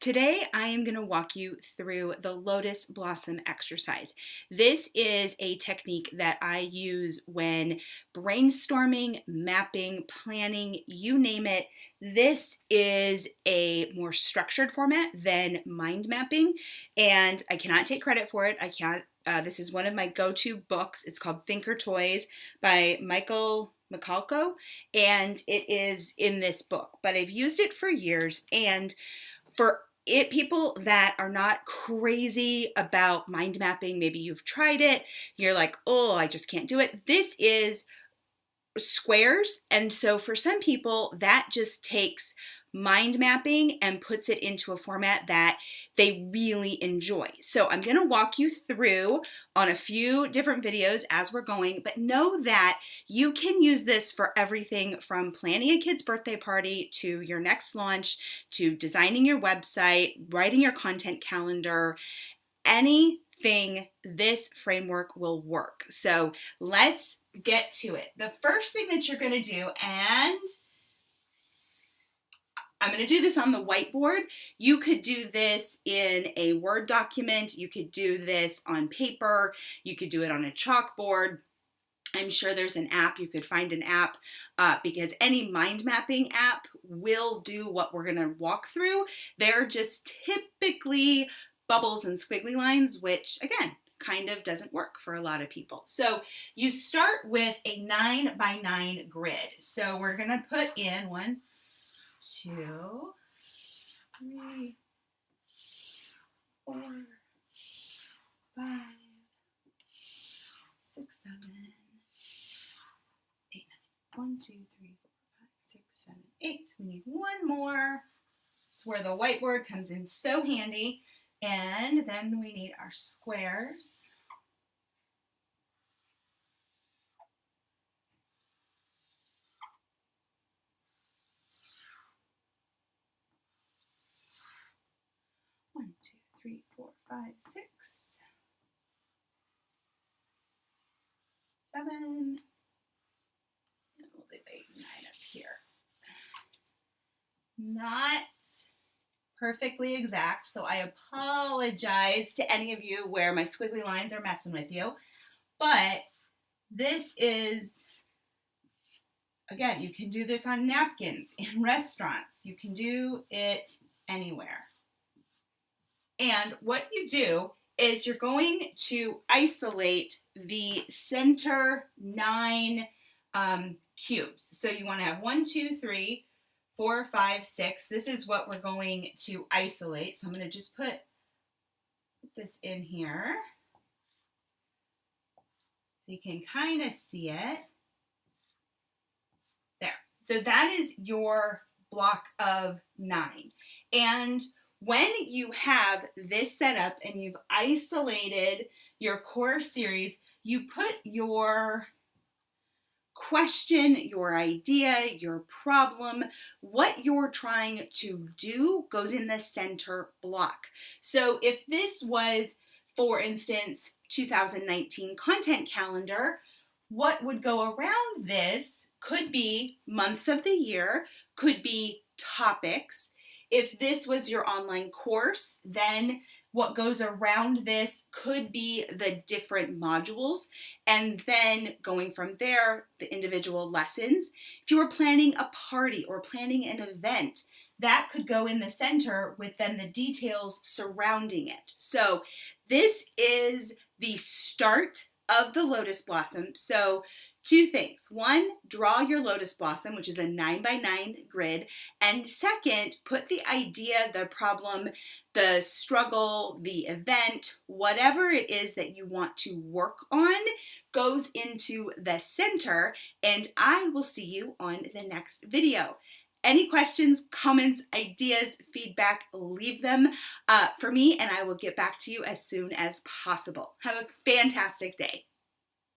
Today, I am going to walk you through the lotus blossom exercise. This is a technique that I use when brainstorming, mapping, planning, you name it. This is a more structured format than mind mapping, and I cannot take credit for it. I can't. This is one of my go-to books. It's called Thinker Toys by Michael Michalko, and it is in this book. But I've used it for years, and for people that are not crazy about mind mapping, maybe you've tried it, you're like, oh, I just can't do it. This is squares. And so for some people, that just takes mind mapping and puts it into a format that they really enjoy. So I'm going to walk you through on a few different videos as we're going, but know that you can use this for everything from planning a kid's birthday party to your next launch, to designing your website, writing your content calendar, anything. This framework will work. So let's get to it. The first thing that you're going to do, and I'm going to do this on the whiteboard. You could do this in a Word document. You could do this on paper. You could do it on a chalkboard. I'm sure there's an app. You could find an app because any mind mapping app will do what we're going to walk through. They're just typically bubbles and squiggly lines, which again, kind of doesn't work for a lot of people. So you start with a 9x9 grid. So we're going to put in 1, 2, 3, 4, 5, 6, 7, 8, 9. 1, 2, 3, 4, 5, 6, 7, 8. We need one more. It's where the whiteboard comes in so handy. And then we need our squares. One, 2, 3, 4, 5, 6, 7, and we'll leave 8 and 9 up here. Not perfectly exact, so I apologize to any of you where my squiggly lines are messing with you, but this is, again, you can do this on napkins, in restaurants, you can do it anywhere. And what you do is you're going to isolate the center 9 cubes. So you want to have 1, 2, 3, 4, 5, 6. This is what we're going to isolate. So I'm going to just put this in here so you can kind of see it. There. So that is your block of 9. And when you have this set up and you've isolated your core series, you put your question, your idea, your problem, what you're trying to do goes in the center block. So if this was, for instance, 2019 content calendar, what would go around this could be months of the year, could be topics. If this was your online course, then what goes around this could be the different modules, and then going from there, the individual lessons. If you were planning a party or planning an event, that could go in the center with then the details surrounding it. So this is the start of the lotus blossom. So 2 things. 1, draw your lotus blossom, which is a 9x9 grid. And second, put the idea, the problem, the struggle, the event, whatever it is that you want to work on goes into the center. And I will see you on the next video. Any questions, comments, ideas, feedback, leave them for me and I will get back to you as soon as possible. Have a fantastic day.